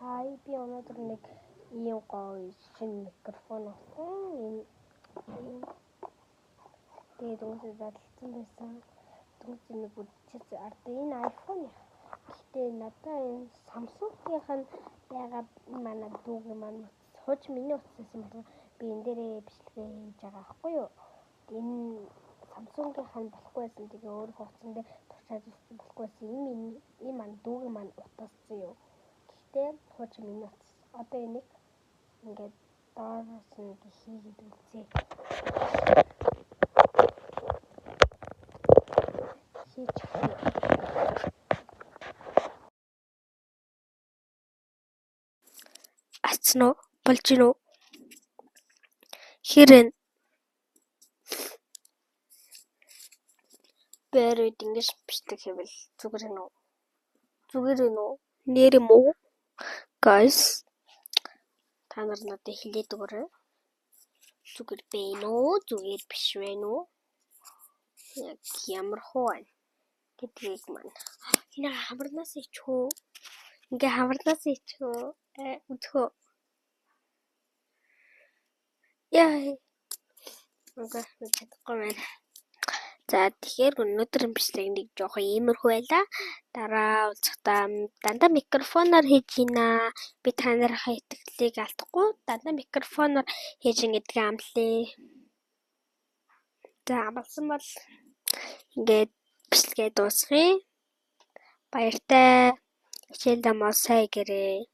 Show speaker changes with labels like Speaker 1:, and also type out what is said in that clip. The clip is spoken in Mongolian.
Speaker 1: Хай би өнөөдөр нэг ийм гоё шинэ микрофон авсан. Тэгээд үүсээ задлсан байсан. Түүний нэг үдчиц ард энэ iPhone яа. Гэхдээ надаа энэ Samsung-ийнх нь ягаад манай дүүгийн маань хууч миний утсаас юм бол би энэ дээрээ бичлэгээ хийж байгаа байхгүй юу. Энэ Samsung-ийнх нь болохгүй байсан. Тэгээ өөр хуудсан дээр туршаад үзсэн болохгүй байсан. Энэ маань дүүгийн маань утассан юу. Гэхдээ хууч миний утас. Одоо энийг ингээд доороос нь хийгээд үзье. Ацно болж гинөө хэрэн бэрүүд ингэж бичдэг хэвэл зүгээр нөө нэр юм уу guys та нар надад хэлээд өгөөрэй зүгээр бэ нөө зүгээр биш вэ нөө яг ямар хоо гэдгийг маань энэ хамарнаас ичхөө ингээ хамарнаас ичхөө үзхөө яа чадахгүй байна. За тэгэхээр өнөөдрийн бичлэг нэг жоохон иймэрхүү байла. Дараа уулзахдаа дандаа микрофоноор хийж гинэ. Би та нарынхаа итгэлийг алдахгүй дандаа микрофоноор хийж ингэдэг амлаа. За амлсан бол ингээд бичлэгээ дуусгая. Баяртай. Хичээл дамаа сайн гэрээ.